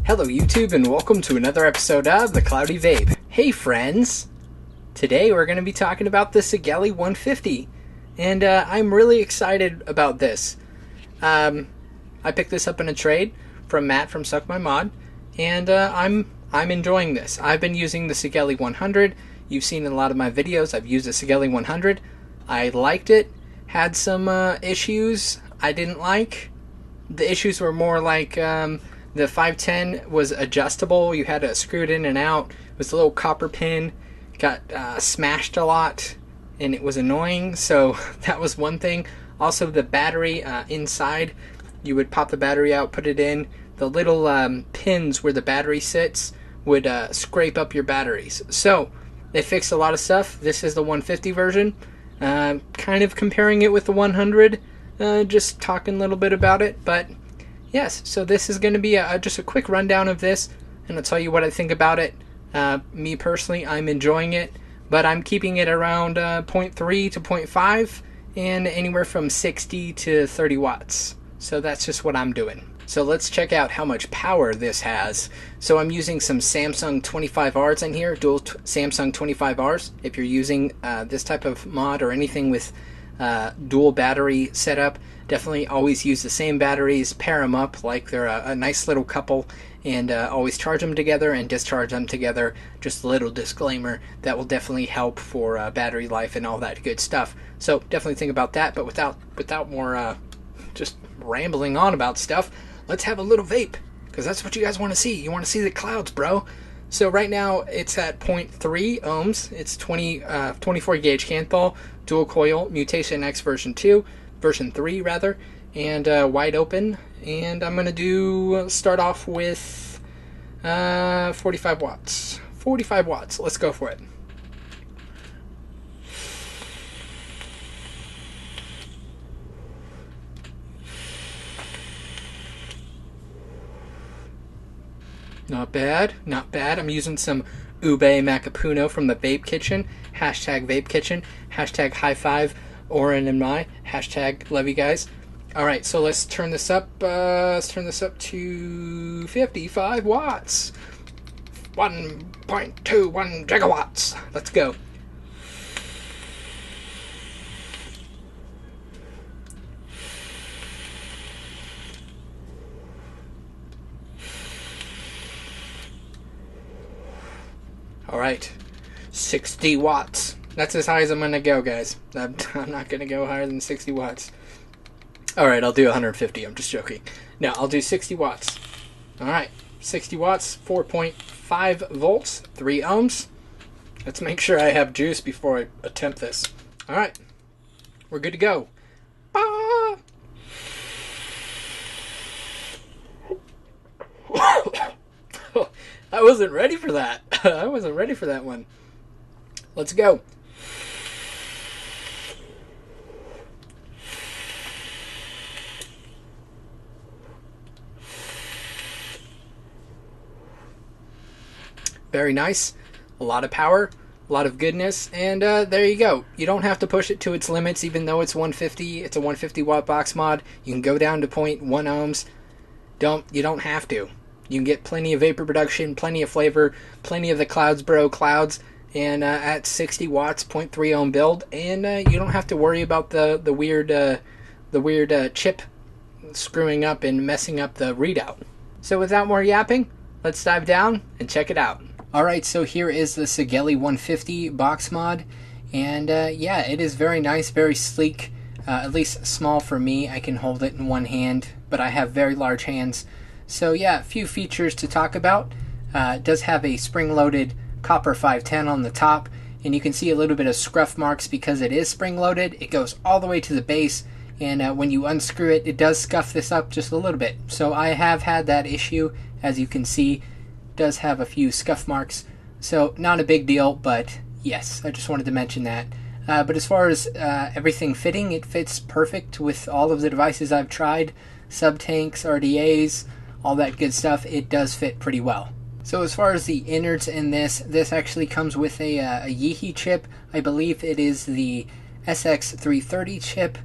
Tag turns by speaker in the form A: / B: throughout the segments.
A: Hello YouTube and welcome to another episode of The Cloudy Vape. Hey friends! Today we're going to be talking about the Sigelei 150 and I'm really excited about this. I picked this up in a trade from Matt from Suck My Mod and I'm enjoying this. I've been using the Sigelei 100. You've seen in a lot of my videos I've used the Sigelei 100. I liked it. Had some issues I didn't like. The issues were more like the 510 was adjustable. You had to screw it in and out. It was a little copper pin. Got smashed a lot and it was annoying. So that was one thing. Also the battery inside, you would pop the battery out, put it in. The little pins where the battery sits would scrape up your batteries. So they fixed a lot of stuff. This is the 150 version. Kind of comparing it with the 100. Just talking a little bit about it. But yes, so this is going to be just a quick rundown of this, and I'll tell you what I think about it. Me personally, I'm enjoying it, but I'm keeping it around 0.3 to 0.5 and anywhere from 60 to 30 watts. So that's just what I'm doing. So let's check out how much power this has. So I'm using some Samsung 25Rs in here, dual Samsung 25Rs. If you're using this type of mod or anything with dual battery setup, definitely always use the same batteries, pair them up like they're a nice little couple, and always charge them together and discharge them together. Just a little disclaimer, that will definitely help for battery life and all that good stuff. So definitely think about that, but without more just rambling on about stuff, let's have a little vape, because that's what you guys want to see. You want to see the clouds, bro. So right now it's at 0.3 ohms. It's 24 gauge Canthal, dual coil, Mutation X version 3 rather, and wide open. And I'm gonna start off with 45 watts. 45 watts. Let's go for it. Not bad, not bad. I'm using some Ube Macapuno from the Vape Kitchen. Hashtag Vape Kitchen. Hashtag high five Oren and my. Hashtag love you guys. Alright, so let's turn this up. Let's turn this up to 55 watts. 1.21 gigawatts. Let's go. Alright, 60 watts. That's as high as I'm going to go, guys. I'm not going to go higher than 60 watts. Alright, I'll do 150. I'm just joking. No, I'll do 60 watts. Alright, 60 watts, 4.5 volts, 3 ohms. Let's make sure I have juice before I attempt this. Alright, we're good to go. Ah! I wasn't ready for that. I wasn't ready for that one. Let's go. Very nice. A lot of power, a lot of goodness, and there you go. You don't have to push it to its limits, even though it's 150. It's a 150 watt box mod. You can go down to 0.1 ohms. You don't have to. You can get plenty of vapor production, plenty of flavor, plenty of the clouds, bro, clouds, and at 60 watts, 0.3 ohm build, and you don't have to worry about the weird chip screwing up and messing up the readout. So without more yapping, let's dive down and check it out. Alright, so here is the Sigelei 150 box mod, and yeah, it is very nice, very sleek, at least small for me. I can hold it in one hand, but I have very large hands. So yeah, a few features to talk about. It does have a spring-loaded copper 510 on the top, and you can see a little bit of scruff marks because it is spring-loaded. It goes all the way to the base, and when you unscrew it, it does scuff this up just a little bit. So I have had that issue, as you can see. It does have a few scuff marks, so not a big deal, but yes, I just wanted to mention that. But as far as everything fitting, it fits perfect with all of the devices I've tried. Sub-tanks, RDAs, all that good stuff. It does fit pretty well. So as far as the innards in this actually comes with a Yeehee chip. I believe it is the SX330 chip.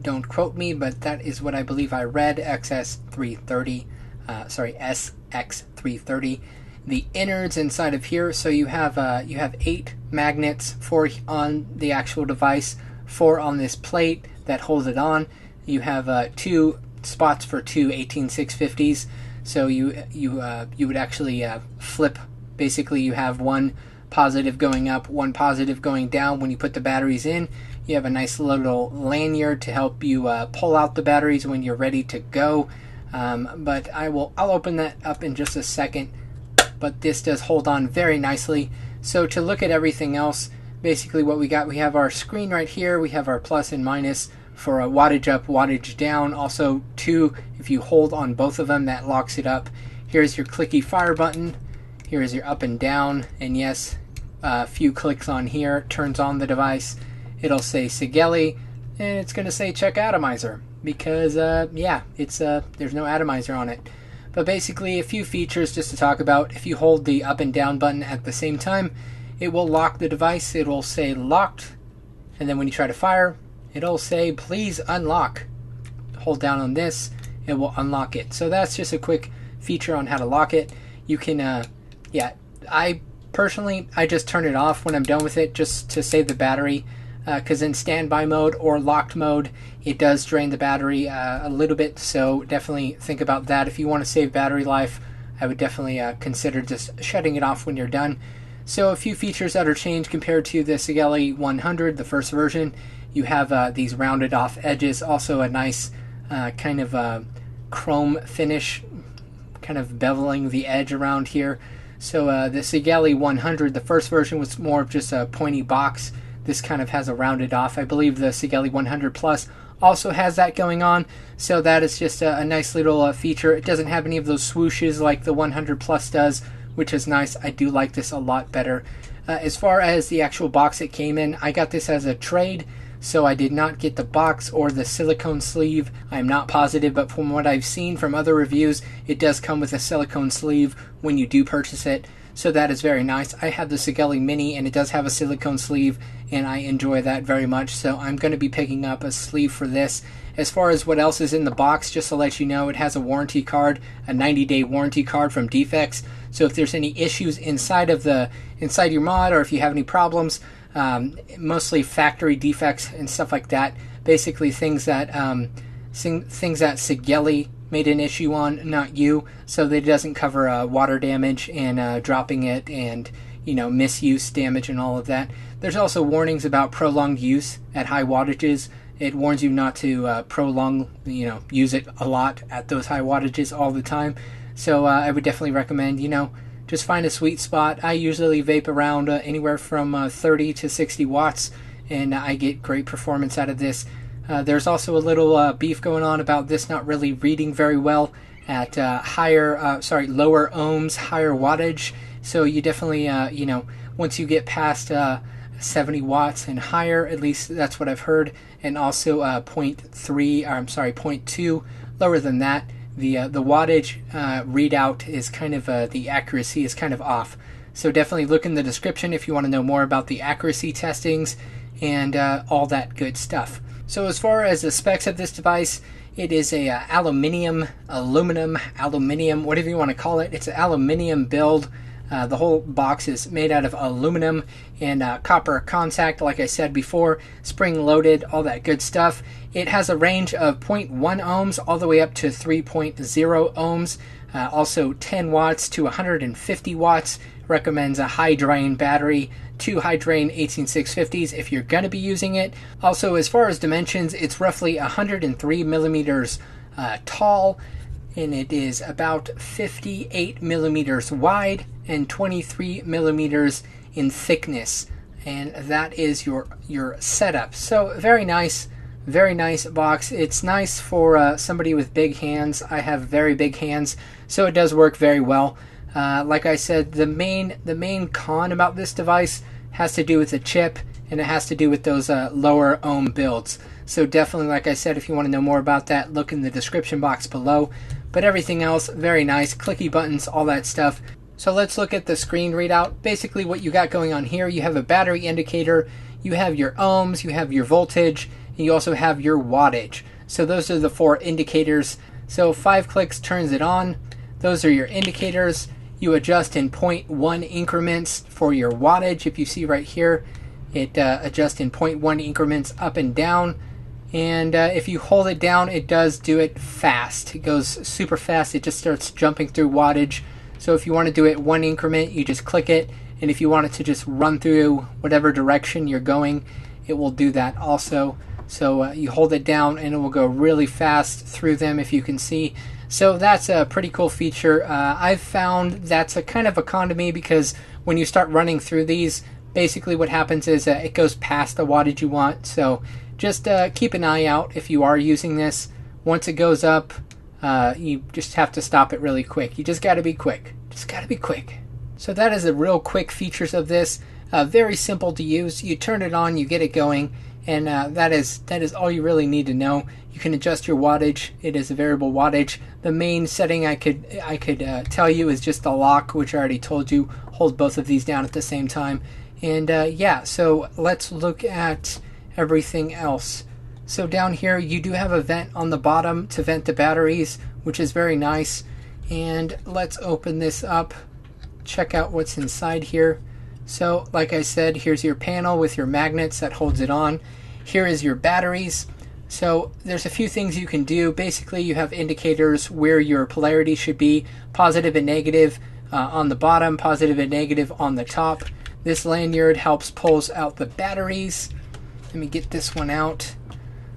A: Don't quote me, but that is what I believe I read, XS330. SX330. The innards inside of here, so you have 8 magnets, 4 on the actual device, 4 on this plate that holds it on. You have 2 spots for 2 18650s, so you would actually flip. Basically, you have one positive going up, one positive going down when you put the batteries in. You have a nice little lanyard to help you pull out the batteries when you're ready to go. But I'll open that up in just a second. But this does hold on very nicely. So to look at everything else, basically what we have our screen right here. We have our plus and minus for a wattage up, wattage down. Also 2, if you hold on both of them, that locks it up. Here's your clicky fire button. Here's your up and down. And yes, a few clicks on here turns on the device. It'll say Sigelei, and it's going to say check atomizer because there's no atomizer on it. But basically, a few features just to talk about. If you hold the up and down button at the same time, it will lock the device. It will say locked, and then when you try to fire, it'll say please unlock. Hold down on this, it will unlock it. So that's just a quick feature on how to lock it. You can, I personally just turn it off when I'm done with it just to save the battery. Because in standby mode or locked mode, it does drain the battery a little bit, so definitely think about that. If you want to save battery life, I would definitely consider just shutting it off when you're done. So a few features that are changed compared to the Sigelei 100, the first version. You have these rounded off edges, also a nice kind of chrome finish, kind of beveling the edge around here. So the Sigelei 100, the first version, was more of just a pointy box. This kind of has a rounded off. I believe the Sigelei 100 Plus also has that going on, so that is just a nice little feature. It doesn't have any of those swooshes like the 100 Plus does, which is nice. I do like this a lot better. As far as the actual box it came in, I got this as a trade, so I did not get the box or the silicone sleeve. I'm not positive, but from what I've seen from other reviews, it does come with a silicone sleeve when you do purchase it. So that is very nice. I have the Sigelei Mini, and it does have a silicone sleeve, and I enjoy that very much. So I'm going to be picking up a sleeve for this. As far as what else is in the box, just to let you know, it has a warranty card, a 90-day warranty card from Defects. So if there's any issues inside your mod, or if you have any problems, mostly factory defects and stuff like that, basically things that Sigelei made an issue on, not you, so that it doesn't cover water damage and dropping it and misuse damage and all of that. There's also warnings about prolonged use at high wattages. It warns you not to use it a lot at those high wattages all the time. So I would definitely recommend, just find a sweet spot. I usually vape around anywhere from 30 to 60 watts, and I get great performance out of this. There's also a little beef going on about this not really reading very well at lower ohms, higher wattage. So you definitely, once you get past 70 watts and higher, at least that's what I've heard, and also 0.2, lower than that, the wattage readout is kind of, the accuracy is kind of off. So definitely look in the description if you want to know more about the accuracy testings and all that good stuff. So as far as the specs of this device, it is a aluminum, whatever you want to call it. It's an aluminum build. The whole box is made out of aluminum and copper contact, like I said before, spring loaded, all that good stuff. It has a range of 0.1 ohms all the way up to 3.0 ohms. Also 10 watts to 150 watts. Recommends a high drain battery, 2 high drain 18650s if you're going to be using it. Also, as far as dimensions, it's roughly 103 millimeters tall, and it is about 58 millimeters wide and 23 millimeters in thickness. And that is your setup. So very nice box. It's nice for somebody with big hands. I have very big hands, so it does work very well. Like I said, the main con about this device has to do with the chip, and it has to do with those lower ohm builds. So definitely, like I said, if you want to know more about that, look in the description box below. But everything else, very nice, clicky buttons, all that stuff. So let's look at the screen readout. Basically what you got going on here, you have a battery indicator, you have your ohms, you have your voltage, and you also have your wattage. So those are the 4 indicators. So 5 clicks turns it on. those are your indicators. You adjust in 0.1 increments for your wattage. If you see right here, it adjusts in 0.1 increments up and down. And if you hold it down, it does do it fast. It goes super fast. It just starts jumping through wattage. So if you want to do it 1 increment, you just click it. And if you want it to just run through whatever direction you're going, it will do that also. So you hold it down and it will go really fast through them, if you can see. So that's a pretty cool feature. I've found that's a kind of a con to me, because when you start running through these, basically what happens is it goes past the wattage you want. So just keep an eye out if you are using this. Once it goes up, you just have to stop it really quick. You just got to be quick. Just got to be quick. So that is the real quick features of this. Very simple to use. You turn it on, you get it going, and that is all you really need to know. You can adjust your wattage. It is a variable wattage. The main setting I could tell you is just the lock, which I already told you. Hold both of these down at the same time. And yeah, so let's look at everything else. So down here you do have a vent on the bottom to vent the batteries, which is very nice. And let's open this up, check out what's inside here. So like I said, here's your panel with your magnets that holds it on. Here is your batteries. So there's a few things you can do. Basically, you have indicators where your polarity should be, positive and negative on the bottom, positive and negative on the top. This lanyard helps pulls out the batteries. Let me get this one out.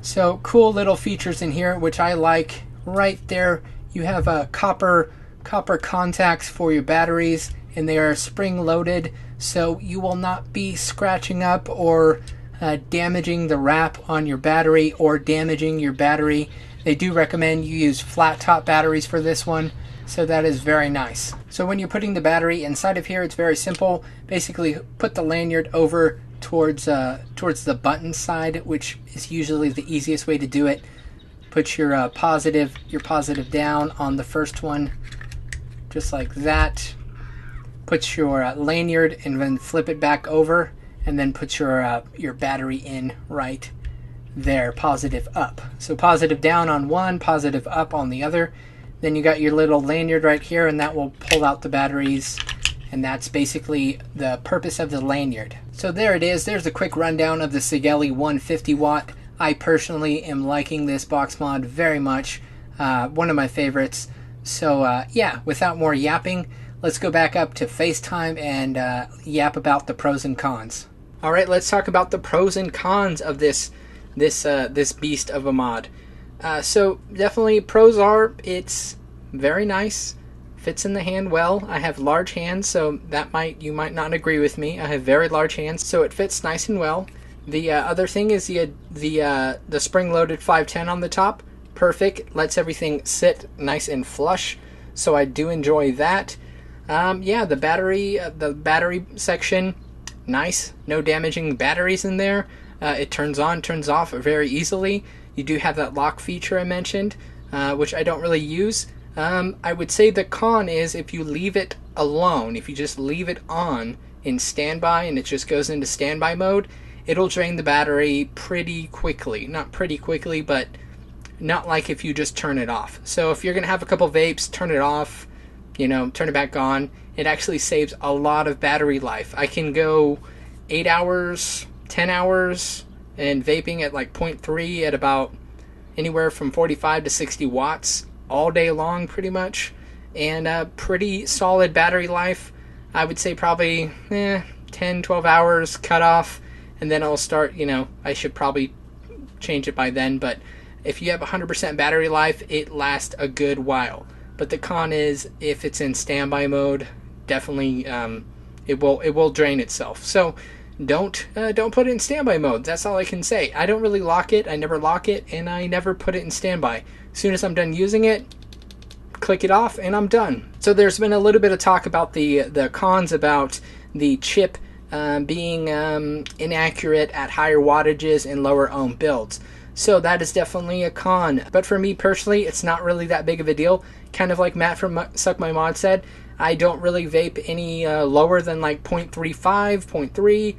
A: So cool little features in here, which I like. Right there, you have copper contacts for your batteries, and they are spring loaded, so you will not be scratching up or damaging the wrap on your battery or damaging your battery. They do recommend you use flat top batteries for this one, so that is very nice. So when you're putting the battery inside of here, it's very simple. Basically, put the lanyard over towards the button side, which is usually the easiest way to do it. Put your positive down on the first one, just like that. Put your lanyard and then flip it back over, and then put your battery in right there, positive up. So positive down on one, positive up on the other. Then you got your little lanyard right here, and that will pull out the batteries, and that's basically the purpose of the lanyard. So there it is. There's a quick rundown of the Sigelei 150 watt. I personally am liking this box mod very much. One of my favorites. So yeah, without more yapping, let's go back up to FaceTime and yap about the pros and cons. All right, let's talk about the pros and cons of this beast of a mod. So definitely pros are, it's very nice, fits in the hand well. I have large hands, so you might not agree with me. I have very large hands, so it fits nice and well. The other thing is the spring-loaded 510 on the top. Perfect, lets everything sit nice and flush, so I do enjoy that. Yeah, the battery section, nice. No damaging batteries in there. It turns on, turns off very easily. You do have that lock feature I mentioned, which I don't really use. I would say the con is if you leave it alone, if you just leave it on in standby and it just goes into standby mode, it'll drain the battery pretty quickly. Not pretty quickly, but not like if you just turn it off. So if you're going to have a couple vapes, turn it off, turn it back on. It actually saves a lot of battery life. I can go 8 hours, 10 hours, and vaping at like 0.3 at about anywhere from 45 to 60 watts all day long pretty much. And pretty solid battery life. I would say probably 10, 12 hours cut off. And then I'll start, I should probably change it by then. But if you have 100% battery life, it lasts a good while. But the con is if it's in standby mode, definitely it will drain itself. So don't put it in standby mode. That's all I can say. I don't really lock it. I never lock it, and I never put it in standby. As soon as I'm done using it, click it off, and I'm done. So there's been a little bit of talk about the cons about the chip being inaccurate at higher wattages and lower ohm builds. So that is definitely a con. But for me personally, it's not really that big of a deal. Kind of like Matt from Suck My Mod said, I don't really vape any lower than like 0.35, 0.3,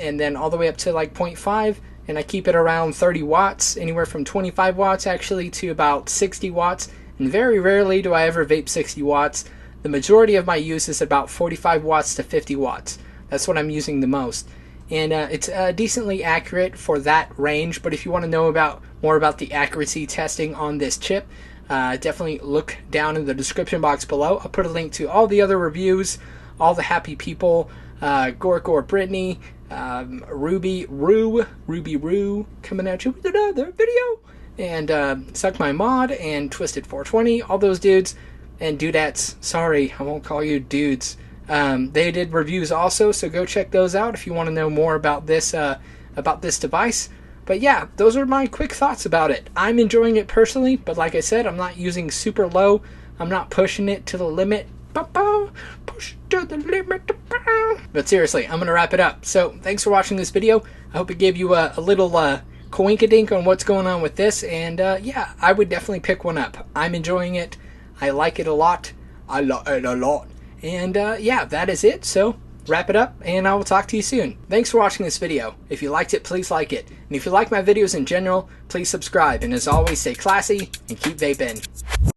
A: and then all the way up to like 0.5. And I keep it around 30 watts, anywhere from 25 watts actually to about 60 watts. and very rarely do I ever vape 60 watts. The majority of my use is about 45 watts to 50 watts. That's what I'm using the most. And it's decently accurate for that range, but if you want to know more about the accuracy testing on this chip, definitely look down in the description box below. I'll put a link to all the other reviews, all the happy people, Gork Brittany, Ruby Roo coming at you with another video, and Suck My Mod and Twisted 420, all those dudes and dudettes. Sorry, I won't call you dudes. They did reviews also, so go check those out if you want to know more about this device. But yeah, those are my quick thoughts about it. I'm enjoying it personally, but like I said, I'm not using super low. I'm not pushing it to the limit. Push to the limit. But seriously, I'm going to wrap it up. So thanks for watching this video. I hope it gave you a little coinkadink on what's going on with this. And yeah, I would definitely pick one up. I'm enjoying it. I like it a lot. I like it a lot. And yeah, that is it. So wrap it up, and I will talk to you soon. Thanks for watching this video. If you liked it, please like it. And if you like my videos in general, please subscribe. And as always, stay classy and keep vaping.